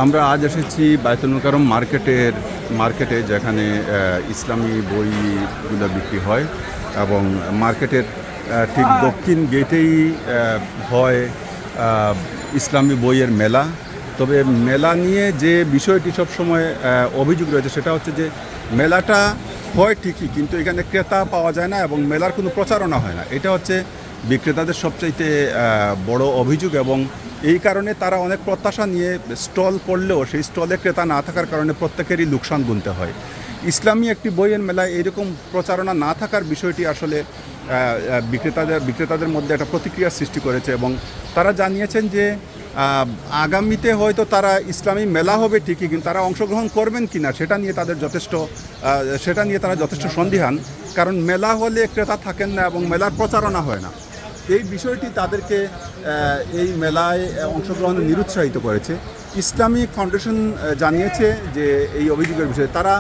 আমরা আজ এসেছি বায়তুল মোকাররম মার্কেটে যেখানে ইসলামী বইগুলো বিক্রি হয় এবং মার্কেটের ঠিক দক্ষিণ গেটেই হয় ইসলামী বইয়ের মেলা। তবে মেলা নিয়ে যে বিষয়টি সবসময় অভিযোগ রয়েছে সেটা হচ্ছে যে মেলাটা হয় ঠিকই, কিন্তু এখানে ক্রেতা পাওয়া যায় না এবং মেলার কোনো প্রচারণা হয় না। এটা হচ্ছে বিক্রেতাদের সবচাইতে বড় অভিযোগ এবং এই কারণে তারা অনেক প্রত্যাশা নিয়ে স্টল করলেও সেই স্টলে ক্রেতা না থাকার কারণে প্রত্যেকেরই লোকসান গুনতে হয়। ইসলামী একটি বইয়ের মেলায় এইরকম প্রচারণা না থাকার বিষয়টি আসলে বিক্রেতাদের মধ্যে একটা প্রতিক্রিয়া সৃষ্টি করেছে এবং তারা জানিয়েছেন যে আগামীতে হয়তো তারা ইসলামী মেলা হবে ঠিকই, কিন্তু তারা অংশগ্রহণ করবেন কি না সেটা নিয়ে তারা যথেষ্ট সন্দিহান। কারণ মেলা হলে ক্রেতা থাকেন না এবং মেলার প্রচারণা হয় না। এই বিষয়টি তাদেরকে এই মেলায় অংশগ্রহণে নিরুৎসাহিত করেছে। ইসলামিক ফাউন্ডেশন জানিয়েছে যে এই অভিযোগের বিষয়ে তারা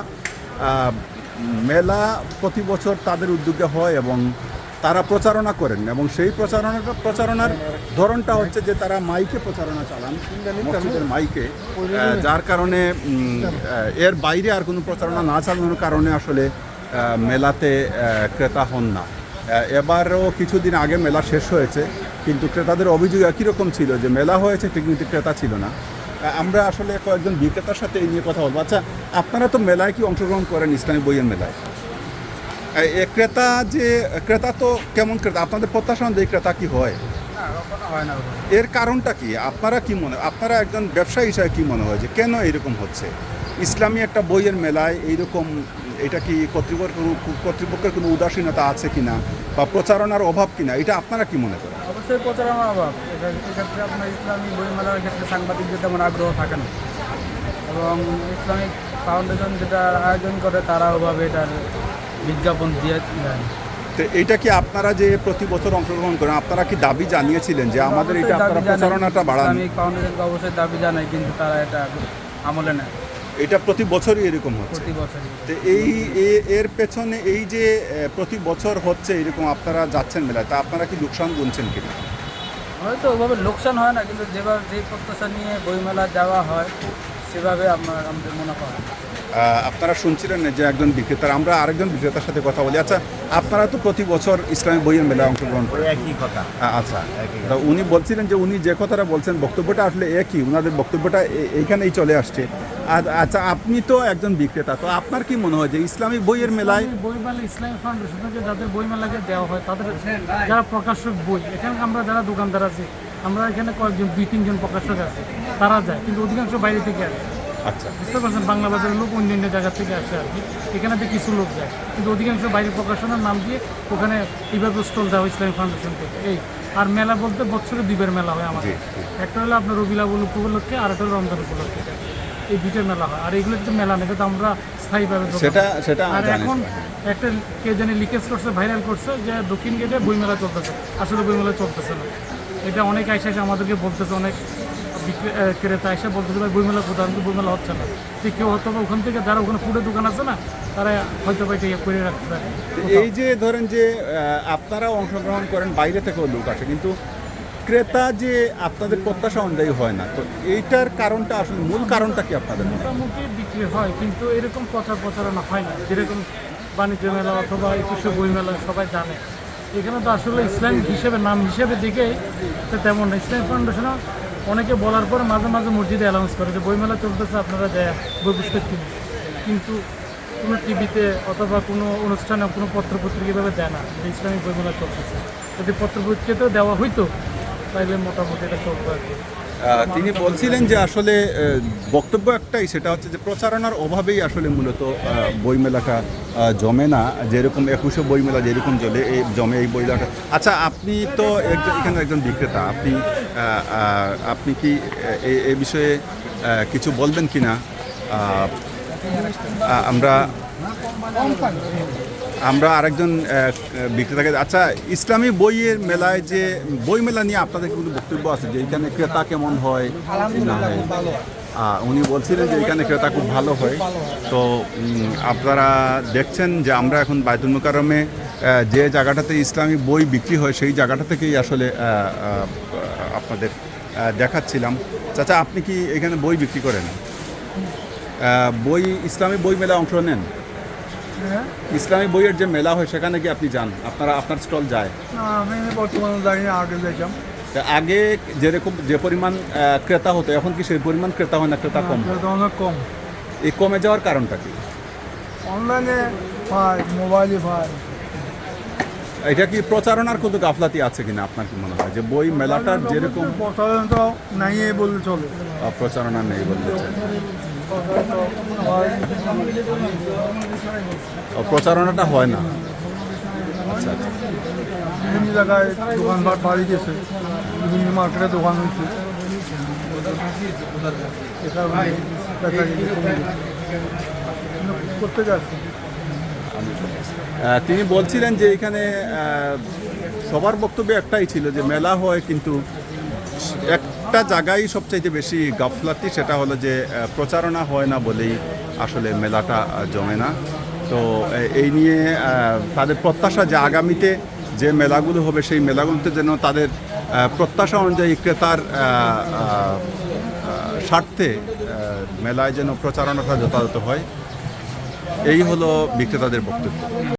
মেলা প্রতি বছর তাদের উদ্যোগে হয় এবং তারা প্রচারণা করেন এবং সেই প্রচারণার ধরনটা হচ্ছে যে তারা মাইকে প্রচারণা চালান, মসজিদের মাইকে, যার কারণে এর বাইরে আর কোনো প্রচারণা না চালানোর কারণে আসলে মেলাতে ক্রেতা হন না। এবারও কিছুদিন আগে মেলা শেষ হয়েছে, কিন্তু ক্রেতাদের অভিযোগ একই রকম ছিল যে মেলা হয়েছে ঠিক কিন্তু ক্রেতা ছিল না। আমরা আসলে কয়েকজন বিক্রেতার সাথে এই নিয়ে কথা বলবো। আচ্ছা, আপনারা তো মেলায় কি অংশগ্রহণ করেন, ইসলামী বইয়ের মেলায়? ক্রেতা তো কেমন ক্রেতা? আপনাদের প্রত্যাশা অনুযায়ী ক্রেতা কি হয়? এর কারণটা কি? আপনারা একজন ব্যবসায়ী হিসাবে কি মনে হয় যে কেন এরকম হচ্ছে? ইসলামী একটা বইয়ের মেলায় এইরকম, এটা কি কর্তৃপক্ষের কোনো উদাসীনতা আছে কিনা বা প্রচারণার অভাব কিনা, এটা আপনারা কি মনে করেন? অবশ্যই প্রচারণার অভাব। এক্ষেত্রে আপনার ইসলামী বই মেলার ক্ষেত্রে সাংবাদিকদের তেমন আগ্রহ থাকে না এবং ইসলামিক ফাউন্ডেশন যেটা আয়োজন করে তারা ওভাবে এটার বিজ্ঞাপন দিয়ে দেয়। তো এইটা কি আপনারা যে প্রতি বছর অংশগ্রহণ করেন, আপনারা কি দাবি জানিয়েছিলেন যে আমাদের এটা আপনারা প্রচারণাটা বাড়ান? ইসলামিক ফাউন্ডেশনকে অবশ্যই দাবি জানায়, কিন্তু তারা এটা আমলে নেয়। এটা প্রতি বছরই এরকম হচ্ছে? প্রতি বছরই। তো এর পেছনে এই যে প্রতি বছর হচ্ছে এরকম আপনারা যাচ্ছেন মেলায়, তা আপনারা কি লোকসান গুনছেন কিনা? হয়তো ওইভাবে লোকসান হয় না, কিন্তু যেভাবে যে প্রত্যাশা নিয়ে বইমেলা যাওয়া হয় সেভাবে আমাদের মুনাফা হয়। আপনারা শুনছিলেন যে একজন বিক্রেতার, আমরা আরেকজন বিক্রেতার সাথে কথা বলি। আচ্ছা, আপনারা তো প্রতি বছর ইসলামী বইয়ের মেলায় অংশগ্রহণ করেন? একই কথা। আচ্ছা, তা উনি বলছিলেন যে উনি যে কথাটা বলছেন বক্তব্যটা আসলে একই, ওনাদের বক্তব্যটা এইখানেই চলে আসছে। আচ্ছা, আপনি তো একজন বিক্রেতা, তো আপনার কি মনে হয় যে ইসলামী বইয়ের মেলায় বইমেলা ইসলামী ফাউন্ডেশন থেকে যাদের বইমেলাকে দেওয়া হয় তাদের যারা প্রকাশক বই, এখানে আমরা যারা দোকানদার আছি, আমরা এখানে কয়েকজন 2-3 জন প্রকাশক আছে, তারা যায়, কিন্তু অধিকাংশ বাইরে থেকে আসে। আচ্ছা, বুঝতে পারছেন, বাংলা বাজারের লোক অন্য জায়গা থেকে আসে আর কি, এখানে কিছু লোক যায়, কিন্তু অধিকাংশ বাইরের প্রকাশনের নাম দিয়ে ওখানে এইভাবে স্টল দেওয়া হয় ইসলামী ফাউন্ডেশন থেকে। এই আর মেলা বলতে বছরে 2বার মেলা হয় আমাদের। একটা হলো আপনার রবিউল আউয়াল উপলক্ষে, আর একটা হলো রমজান উপলক্ষে। এই 2টা মেলা হয়, আর এইগুলো কিন্তু মেলা নেই, কিন্তু আমরা স্থায়ীভাবে সেটা আর এখন একটা কে জানি লিকেজ করছে, ভাইরাল করছে যে দক্ষিণ গেটে বইমেলা চলতেছে, আসলে বইমেলা চলতেছে না। এটা অনেক আইসা আমাদেরকে বলতেছে, অনেক ক্রেতা এসে বলতেছে ভাই বইমেলা কোথাও, কিন্তু বইমেলা হচ্ছে না। যে কেউ হয়তো বা ওখান থেকে যারা ওখানে ফুডের দোকান আছে না, তারা হয়তো বা এটা করে রাখছে। এই যে ধরেন যে আপনারা অংশগ্রহণ করেন, বাইরে থেকেও লোক আসে, কিন্তু ক্রেতা যে আপনাদের প্রত্যাশা অনুযায়ী হয় না, তো এইটার কারণটা আসলে মূল কারণটা কি আপনাদের? মোটামুটি বিক্রি হয়, কিন্তু এরকম প্রচারণা হয় না যেরকম বাণিজ্য মেলা অথবা 21শে বই মেলা সবাই জানে। এখানে তো আসলে ইসলামিক হিসেবে নাম হিসেবে দেখেই তেমন না। ইসলামিক ফাউন্ডেশনে অনেকে বলার পর মাঝে মাঝে মসজিদে অ্যানাউন্স করে যে বইমেলা চলতেছে, আপনারা যায় বই পুস্তক কিনে, কিন্তু কোনো টিভিতে অথবা কোনো অনুষ্ঠানে কোনো পত্রপত্রিকা এভাবে দেয় না যে ইসলামিক বইমেলা চলতেছে। যদি পত্রপত্রিকাতেও দেওয়া হইতো তাইলে মোটামুটি এটা চলতো আর কি। তিনি বলছিলেন যে আসলে বক্তব্য একটাই, সেটা হচ্ছে যে প্রচারণার অভাবেই আসলে মূলত বইমেলাটা জমে না, যেরকম 21শে বইমেলা যেরকম জমে এই বইমেলাটা। আচ্ছা, আপনি তো এখানে একজন বিক্রেতা, আপনি কি এই বিষয়ে কিছু বলবেন কি না? আমরা আরেকজন বিক্রেতাকে, আচ্ছা, ইসলামী বইয়ের মেলায় যে বইমেলা নিয়ে আপনাদের কিন্তু বক্তব্য আছে যে এখানে ক্রেতা কেমন হয় না হয়? উনি বলছিলেন যে এখানে ক্রেতা খুব ভালো হয়। তো আপনারা দেখছেন যে আমরা এখন বায়তুল মোকাররমে যে জায়গাটাতে ইসলামী বই বিক্রি হয় সেই জায়গাটা থেকেই আসলে আপনাদের দেখাচ্ছিলাম। চাচা, আপনি কি এখানে বই বিক্রি করেন? বই, ইসলামী বই মেলা অংশ নেন? ইসলামী বইয়ের যে মেলা হয় সেখানে কি আপনি যান? আপনার স্টল যায়? না, আমি বর্তমানে যাই না, আগে যাইতাম। তা আগে যেরকম যে পরিমাণ ক্রেতা হতো, এখন কি সেই পরিমাণ ক্রেতা হয় না, ক্রেতা কম? অনেক কম। এই কমে যাওয়ার কারণটা কি? অনলাইনে পাই, মোবাইলে পাই। এটা কি প্রচারণার কোনো গাফলাতি আছে কিনা আপনার কি মনে হয়, যে বই মেলাটার যেরকম প্রচলন তো নাই বললে চলে। প্রচারণা নেই বলতে চাই? প্রচারণাটা হয় না। আচ্ছা আচ্ছা। বিভিন্ন জায়গায় দোকানপাট বাড়ি গেছে, বিভিন্ন মার্কেটে দোকান হয়েছে, করতে যাচ্ছে। তিনি বলছিলেন যে এখানে সবার বক্তব্য একটাই ছিল যে মেলা হয়, কিন্তু একটা জায়গায় সবচাইতে বেশি গাফলাতি, সেটা হলো যে প্রচারণা হয় না বলেই আসলে মেলাটা জমে না। তো এই নিয়ে তাদের প্রত্যাশা যে আগামীতে যে মেলাগুলো হবে সেই মেলাগুলোতে যেন তাদের প্রত্যাশা অনুযায়ী ক্রেতার স্বার্থে মেলায় যেন প্রচারণাটা যথাযথ হয়, এই হলো বিক্রেতাদের বক্তব্য।